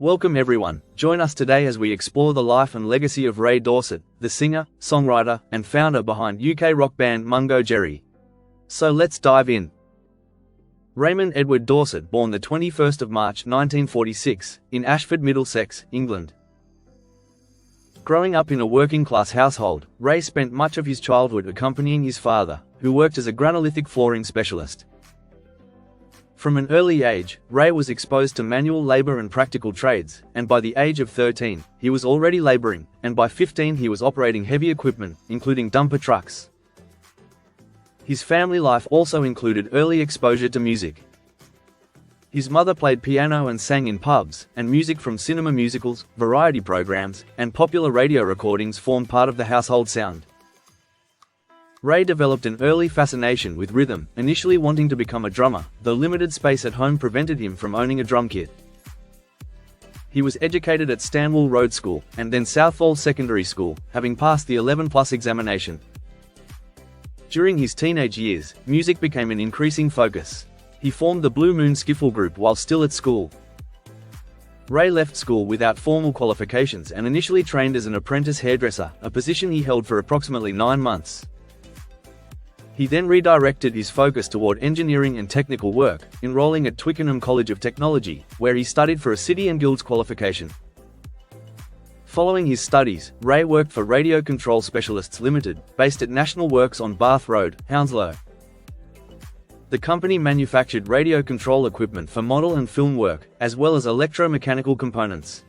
Welcome everyone, join us today as we explore the life and legacy of Ray Dorset, the singer, songwriter, and founder behind UK rock band Mungo Jerry. So let's dive in. Raymond Edward Dorset, born the 21st of March 1946, in Ashford, Middlesex, England. Growing up in a working-class household, Ray spent much of his childhood accompanying his father, who worked as a granolithic flooring specialist. From an early age, Ray was exposed to manual labor and practical trades, and by the age of 13, he was already laboring, and by 15 he was operating heavy equipment, including dumper trucks. His family life also included early exposure to music. His mother played piano and sang in pubs, and music from cinema musicals, variety programs, and popular radio recordings formed part of the household sound. Ray developed an early fascination with rhythm, initially wanting to become a drummer, though limited space at home prevented him from owning a drum kit. He was educated at Stanwell Road School, and then Southall Secondary School, having passed the 11+ examination. During his teenage years, music became an increasing focus. He formed the Blue Moon skiffle group while still at school. Ray left school without formal qualifications and initially trained as an apprentice hairdresser, a position he held for approximately 9 months. He then redirected his focus toward engineering and technical work, enrolling at Twickenham College of Technology, where he studied for a City and Guilds qualification. Following his studies, Ray worked for Radio Control Specialists Limited, based at National Works on Bath Road, Hounslow. The company manufactured radio control equipment for model and film work, as well as electromechanical components.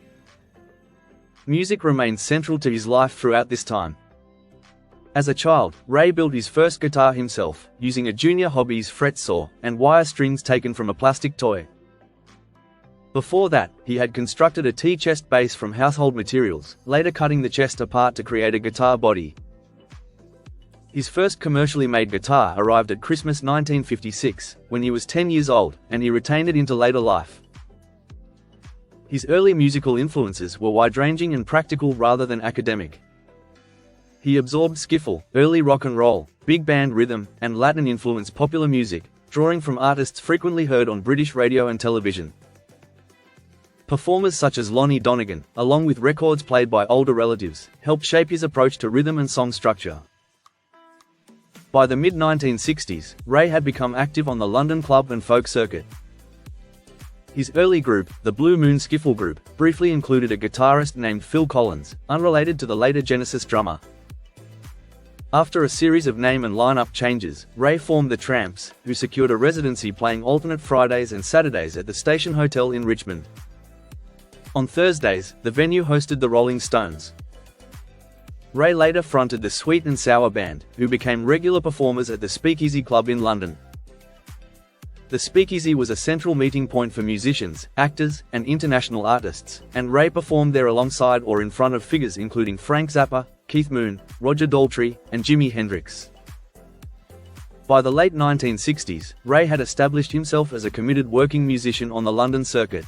Music remained central to his life throughout this time. As a child, Ray built his first guitar himself, using a Junior Hobbies fret saw and wire strings taken from a plastic toy. Before that, he had constructed a T-chest bass from household materials, later cutting the chest apart to create a guitar body. His first commercially made guitar arrived at Christmas 1956, when he was 10 years old, and he retained it into later life. His early musical influences were wide-ranging and practical rather than academic. He absorbed skiffle, early rock and roll, big band rhythm, and Latin-influenced popular music, drawing from artists frequently heard on British radio and television. Performers such as Lonnie Donegan, along with records played by older relatives, helped shape his approach to rhythm and song structure. By the mid-1960s, Ray had become active on the London club and folk circuit. His early group, the Blue Moon skiffle group, briefly included a guitarist named Phil Collins, unrelated to the later Genesis drummer. After a series of name and lineup changes, Ray formed the Tramps, who secured a residency playing alternate Fridays and Saturdays at the Station Hotel in Richmond. On Thursdays, the venue hosted the Rolling Stones. Ray later fronted the Sweet and Sour Band, who became regular performers at the Speakeasy Club in London. The Speakeasy was a central meeting point for musicians, actors, and international artists, and Ray performed there alongside or in front of figures including Frank Zappa, Keith Moon, Roger Daltrey, and Jimi Hendrix. By the late 1960s, Ray had established himself as a committed working musician on the London circuit.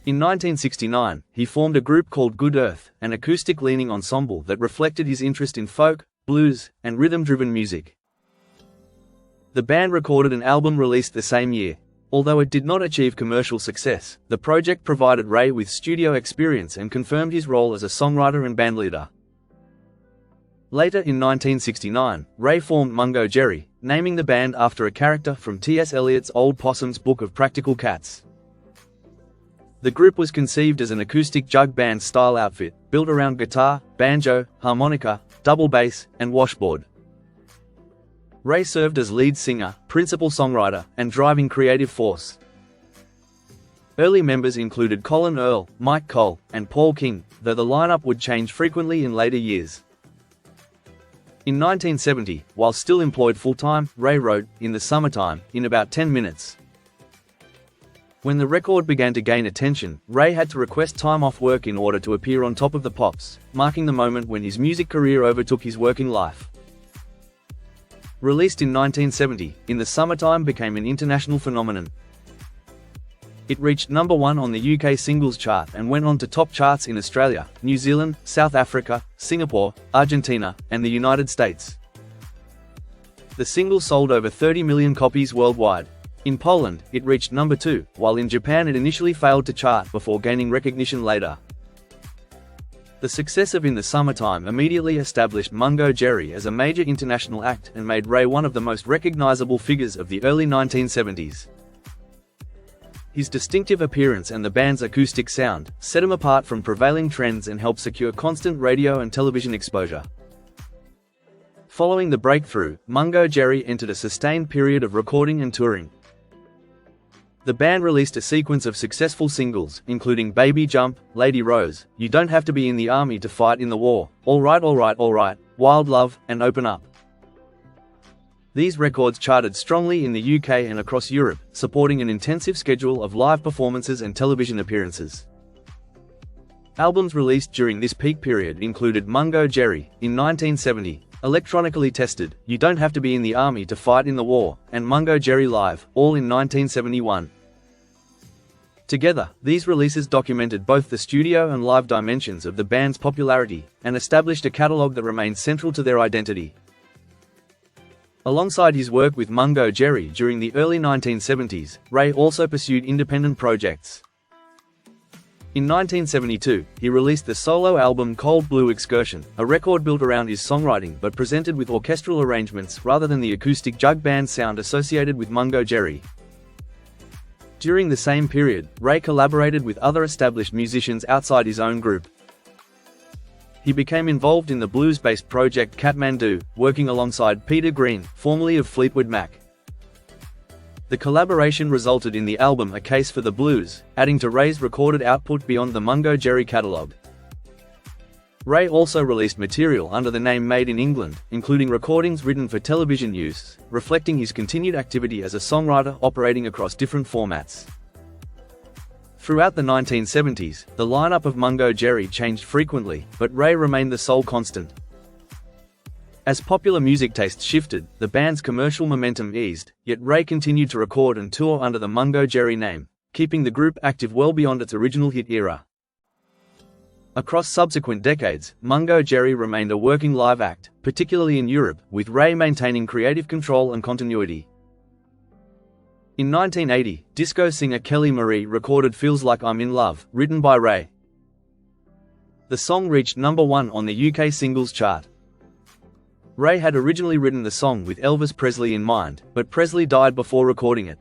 In 1969, he formed a group called Good Earth, an acoustic-leaning ensemble that reflected his interest in folk, blues, and rhythm-driven music. The band recorded an album released the same year. Although it did not achieve commercial success, the project provided Ray with studio experience and confirmed his role as a songwriter and bandleader. Later in 1969, Ray formed Mungo Jerry, naming the band after a character from T.S. Eliot's Old Possum's Book of Practical Cats. The group was conceived as an acoustic jug band style outfit, built around guitar, banjo, harmonica, double bass, and washboard. Ray served as lead singer, principal songwriter, and driving creative force. Early members included Colin Earle, Mike Cole, and Paul King, though the lineup would change frequently in later years. In 1970, while still employed full-time, Ray wrote, In the Summertime, in about 10 minutes. When the record began to gain attention, Ray had to request time off work in order to appear on Top of the Pops, marking the moment when his music career overtook his working life. Released in 1970, In the Summertime became an international phenomenon. It reached number 1 on the UK singles chart and went on to top charts in Australia, New Zealand, South Africa, Singapore, Argentina, and the United States. The single sold over 30 million copies worldwide. In Poland, it reached number 2, while in Japan it initially failed to chart before gaining recognition later. The success of In the Summertime immediately established Mungo Jerry as a major international act and made Ray one of the most recognizable figures of the early 1970s. His distinctive appearance and the band's acoustic sound set him apart from prevailing trends and helped secure constant radio and television exposure. Following the breakthrough, Mungo Jerry entered a sustained period of recording and touring. The band released a sequence of successful singles, including Baby Jump, Lady Rose, You Don't Have to Be in the Army to Fight in the War, All Right, All Right, All Right, Wild Love, and Open Up. These records charted strongly in the UK and across Europe, supporting an intensive schedule of live performances and television appearances. Albums released during this peak period included Mungo Jerry, in 1970, Electronically Tested, You Don't Have to Be in the Army to Fight in the War, and Mungo Jerry Live, all in 1971. Together, these releases documented both the studio and live dimensions of the band's popularity, and established a catalogue that remains central to their identity. Alongside his work with Mungo Jerry during the early 1970s, Ray also pursued independent projects. In 1972, he released the solo album Cold Blue Excursion, a record built around his songwriting but presented with orchestral arrangements rather than the acoustic jug band sound associated with Mungo Jerry. During the same period, Ray collaborated with other established musicians outside his own group. He became involved in the blues-based project Kathmandu, working alongside Peter Green, formerly of Fleetwood Mac. The collaboration resulted in the album A Case for the Blues, adding to Ray's recorded output beyond the Mungo Jerry catalogue. Ray also released material under the name Made in England, including recordings written for television use, reflecting his continued activity as a songwriter operating across different formats. Throughout the 1970s, the lineup of Mungo Jerry changed frequently, but Ray remained the sole constant. As popular music tastes shifted, the band's commercial momentum eased, yet Ray continued to record and tour under the Mungo Jerry name, keeping the group active well beyond its original hit era. Across subsequent decades, Mungo Jerry remained a working live act, particularly in Europe, with Ray maintaining creative control and continuity. In 1980, disco singer Kelly Marie recorded Feels Like I'm in Love, written by Ray. The song reached number 1 on the UK singles chart. Ray had originally written the song with Elvis Presley in mind, but Presley died before recording it.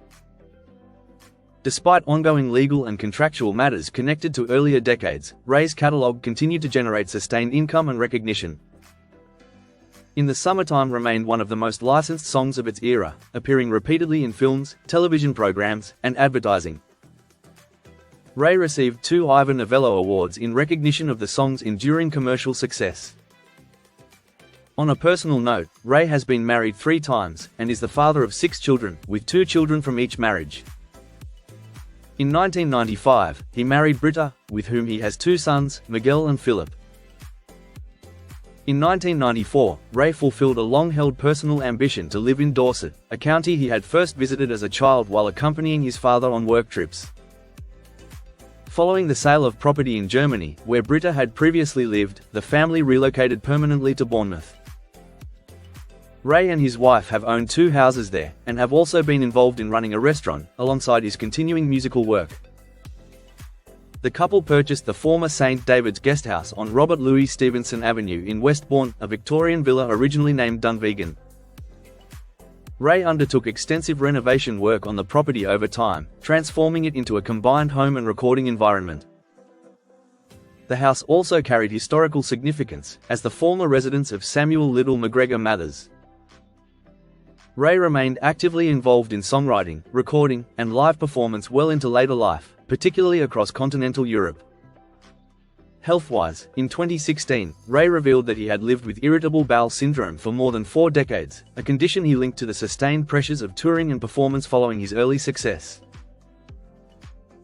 Despite ongoing legal and contractual matters connected to earlier decades, Ray's catalogue continued to generate sustained income and recognition. In the Summertime remained one of the most licensed songs of its era, appearing repeatedly in films, television programs, and advertising. Ray received 2 Ivor Novello Awards in recognition of the song's enduring commercial success. On a personal note, Ray has been married 3 times, and is the father of 6 children, with 2 children from each marriage. In 1995, he married Britta, with whom he has 2 sons, Miguel and Philip. In 1994, Ray fulfilled a long-held personal ambition to live in Dorset, a county he had first visited as a child while accompanying his father on work trips. Following the sale of property in Germany, where Britta had previously lived, the family relocated permanently to Bournemouth. Ray and his wife have owned 2 houses there, and have also been involved in running a restaurant, alongside his continuing musical work. The couple purchased the former St. David's Guesthouse on Robert Louis Stevenson Avenue in Westbourne, a Victorian villa originally named Dunvegan. Ray undertook extensive renovation work on the property over time, transforming it into a combined home and recording environment. The house also carried historical significance, as the former residence of Samuel Liddell MacGregor Mathers. Ray remained actively involved in songwriting, recording, and live performance well into later life, particularly across continental Europe. Health-wise, in 2016, Ray revealed that he had lived with irritable bowel syndrome for more than 4 decades, a condition he linked to the sustained pressures of touring and performance following his early success.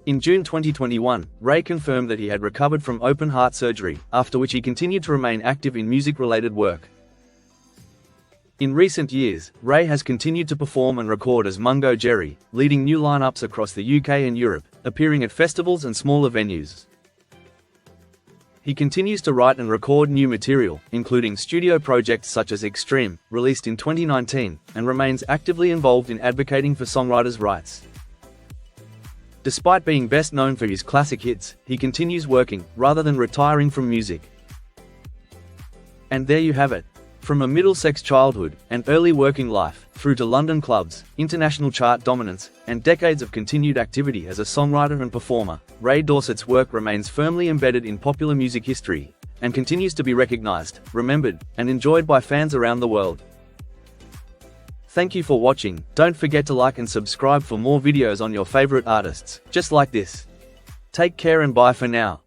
In June 2021, Ray confirmed that he had recovered from open heart surgery, after which he continued to remain active in music-related work. In recent years, Ray has continued to perform and record as Mungo Jerry, leading new lineups across the UK and Europe, appearing at festivals and smaller venues. He continues to write and record new material, including studio projects such as Extreme, released in 2019, and remains actively involved in advocating for songwriters' rights. Despite being best known for his classic hits, he continues working, rather than retiring from music. And there you have it. From a Middlesex childhood and early working life, through to London clubs, international chart dominance, and decades of continued activity as a songwriter and performer, Ray Dorset's work remains firmly embedded in popular music history, and continues to be recognized, remembered, and enjoyed by fans around the world. Thank you for watching. Don't forget to like and subscribe for more videos on your favorite artists, just like this. Take care and bye for now.